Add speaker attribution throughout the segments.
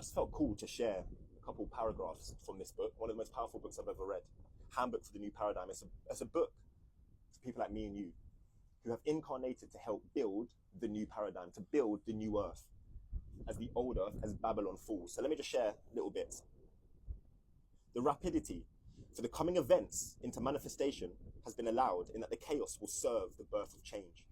Speaker 1: just felt cool to share a couple paragraphs from this book, one of the most powerful books I've ever read, Handbook for the New Paradigm. It's a book to people like me and you who have incarnated to help build the new paradigm, to build the new earth, as the old earth, as Babylon falls. So let me just share little bits. The rapidity for the coming events into manifestation has been allowed in that the chaos will serve the birth of change.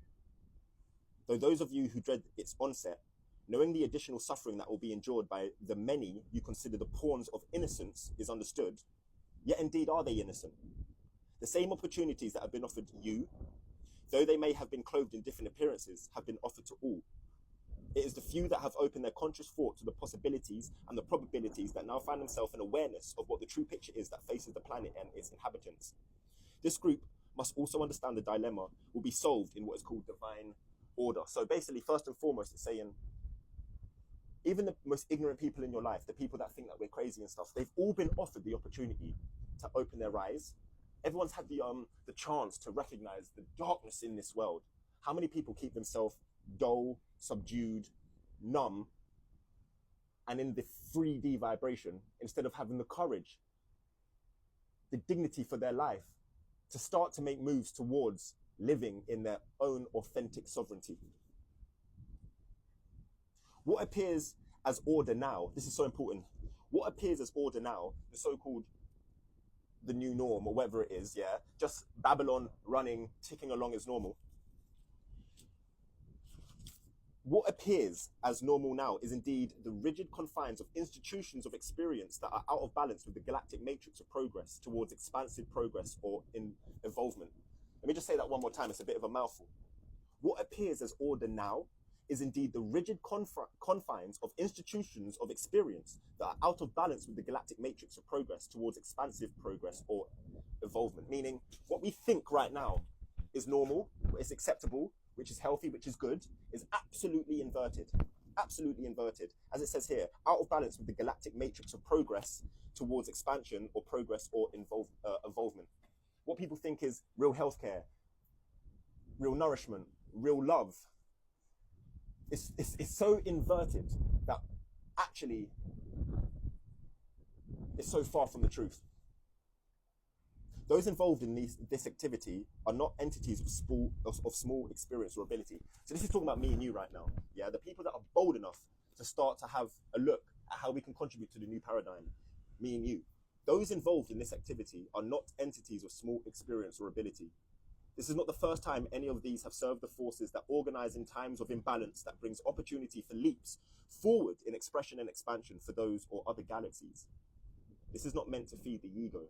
Speaker 1: Though those of you who dread its onset, knowing the additional suffering that will be endured by the many you consider the pawns of innocence is understood, yet indeed are they innocent. The same opportunities that have been offered you, though they may have been clothed in different appearances, have been offered to all. It is the few that have opened their conscious thought to the possibilities and the probabilities that now find themselves in awareness of what the true picture is that faces the planet and its inhabitants. This group must also understand the dilemma will be solved in what is called divine order. So basically, first and foremost, it's saying, even the most ignorant people in your life, the people that think that we're crazy and stuff, they've all been offered the opportunity to open their eyes. Everyone's had the chance to recognize the darkness in this world. How many people keep themselves dull, subdued, numb, and in the 3D vibration, instead of having the courage, the dignity for their life, to start to make moves towards living in their own authentic sovereignty? What appears as order now, this is so important, what appears as order now, the so-called the new norm or whatever it is, yeah, just Babylon running, ticking along as normal. What appears as normal now is indeed the rigid confines of institutions of experience that are out of balance with the galactic matrix of progress towards expansive progress or involvement. Let me just say that one more time, it's a bit of a mouthful. What appears as order now is indeed the rigid confines of institutions of experience that are out of balance with the galactic matrix of progress towards expansive progress or involvement. Meaning, what we think right now is normal, is acceptable, which is healthy, which is good, is absolutely inverted. Absolutely inverted. As it says here, out of balance with the galactic matrix of progress towards expansion or progress or involvement. What people think is real healthcare, real nourishment, real love, it's so inverted that actually it's so far from the truth. Those involved in this activity are not entities of small experience or ability. So this is talking about me and you right now. Yeah, the people that are bold enough to start to have a look at how we can contribute to the new paradigm, me and you. Those involved in this activity are not entities of small experience or ability. This is not the first time any of these have served the forces that organize in times of imbalance that brings opportunity for leaps forward in expression and expansion for those or other galaxies. This is not meant to feed the ego,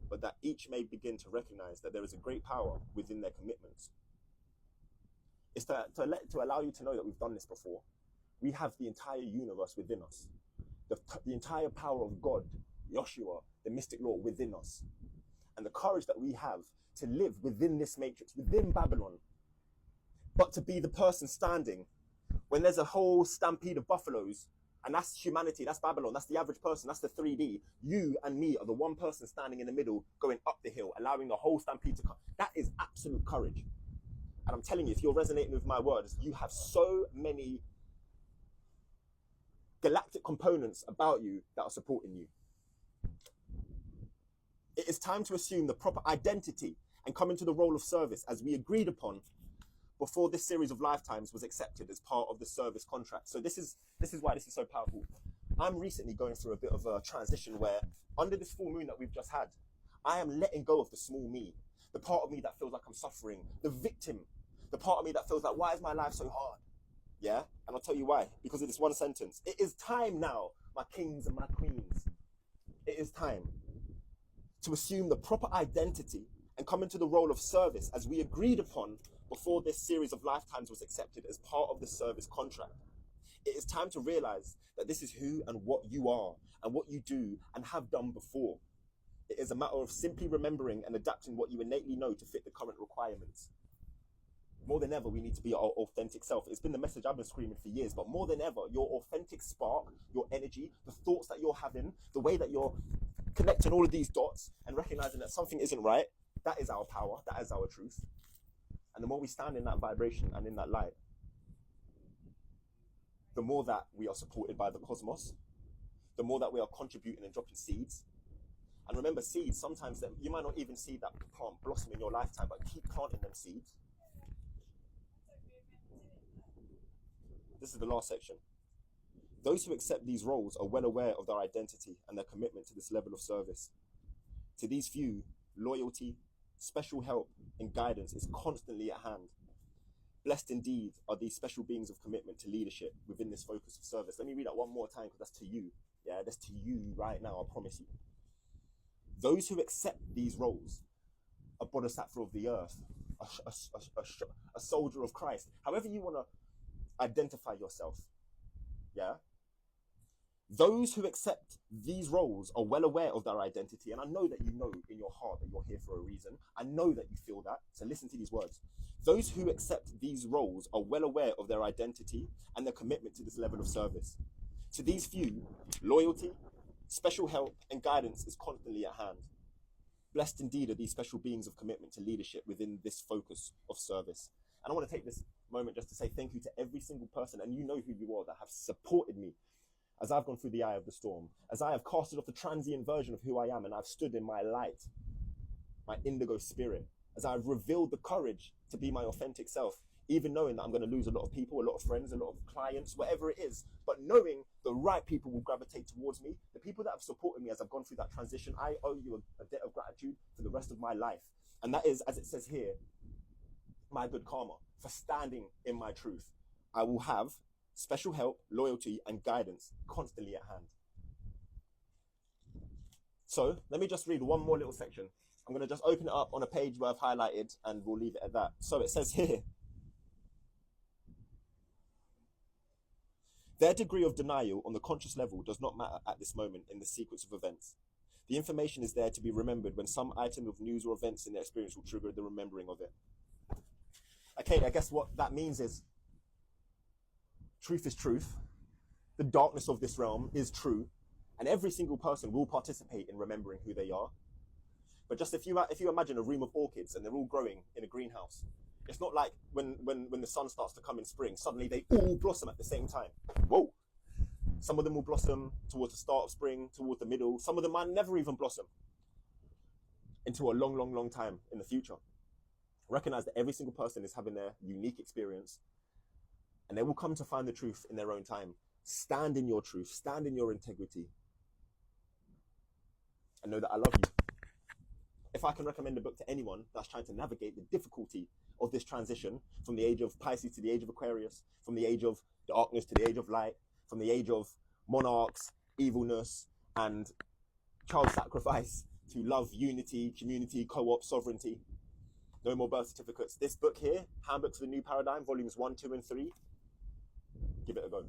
Speaker 1: but that each may begin to recognize that there is a great power within their commitments. It's to allow you to know that we've done this before. We have the entire universe within us. The entire power of God, Yoshua, the mystic law within us. And the courage that we have to live within this matrix, within Babylon, but to be the person standing when there's a whole stampede of buffaloes, and that's humanity, that's Babylon, that's the average person, that's the 3D. You and me are the one person standing in the middle, going up the hill, allowing the whole stampede to come. That is absolute courage. And I'm telling you, if you're resonating with my words, you have so many galactic components about you that are supporting you. It is time to assume the proper identity and come into the role of service as we agreed upon before this series of lifetimes was accepted as part of the service contract. So this is why this is so powerful. I'm recently going through a bit of a transition where under this full moon that we've just had, I am letting go of the small me, the part of me that feels like I'm suffering, the victim, the part of me that feels like, why is my life so hard? Yeah, and I'll tell you why, because of this one sentence. It is time now, my kings and my queens. It is time to assume the proper identity and come into the role of service as we agreed upon before this series of lifetimes was accepted as part of the service contract. It is time to realize that this is who and what you are and what you do and have done before. It is a matter of simply remembering and adapting what you innately know to fit the current requirements. More than ever, we need to be our authentic self. It's been the message I've been screaming for years, but more than ever, your authentic spark, your energy, the thoughts that you're having, the way that you're connecting all of these dots and recognizing that something isn't right, that is our power, that is our truth. And the more we stand in that vibration and in that light, the more that we are supported by the cosmos, the more that we are contributing and dropping seeds. And remember, seeds, sometimes you might not even see that plant blossom in your lifetime, but keep planting them seeds. This is the last section. Those who accept these roles are well aware of their identity and their commitment to this level of service. To these few, loyalty, special help, and guidance is constantly at hand. Blessed indeed are these special beings of commitment to leadership within this focus of service. Let me read that one more time, because that's to you. Yeah, that's to you right now, I promise you. Those who accept these roles, a bodhisattva of the earth, a soldier of Christ, however you want to identify yourself, yeah? Those who accept these roles are well aware of their identity, and I know that you know in your heart that you're here for a reason. I know that you feel that, so listen to these words. Those who accept these roles are well aware of their identity and their commitment to this level of service. To these few, loyalty, special help, and guidance is constantly at hand. Blessed indeed are these special beings of commitment to leadership within this focus of service. And I want to take this moment just to say thank you to every single person, and you know who you are, that have supported me as I've gone through the eye of the storm, as I have casted off the transient version of who I am, and I've stood in my light, my indigo spirit, as I've revealed the courage to be my authentic self, even knowing that I'm going to lose a lot of people, a lot of friends, a lot of clients, whatever it is, but knowing the right people will gravitate towards me. The people that have supported me as I've gone through that transition, I owe you a debt of gratitude for the rest of my life. And that is, as it says here, my good karma for standing in my truth. I will have special help, loyalty, and guidance constantly at hand. So let me just read one more little section. I'm going to just open it up on a page where I've highlighted, and we'll leave it at that. So it says here, their degree of denial on the conscious level does not matter at this moment in the sequence of events. The information is there to be remembered when some item of news or events in their experience will trigger the remembering of it. Okay, I guess what that means is truth is truth. The darkness of this realm is true, and every single person will participate in remembering who they are. But just if you imagine a room of orchids and they're all growing in a greenhouse, it's not like when the sun starts to come in spring, suddenly they all blossom at the same time. Whoa. Some of them will blossom towards the start of spring, towards the middle. Some of them might never even blossom until a long, long, long time in the future. Recognize that every single person is having their unique experience, and they will come to find the truth in their own time. Stand in your truth, stand in your integrity, and know that I love you. If I can recommend a book to anyone that's trying to navigate the difficulty of this transition from the age of Pisces to the age of Aquarius, from the age of darkness to the age of light, from the age of monarchs, evilness, and child sacrifice, to love, unity, community, co-op, sovereignty, no more birth certificates. This book here, Handbook for the New Paradigm, volumes 1, 2, and 3, give it a go.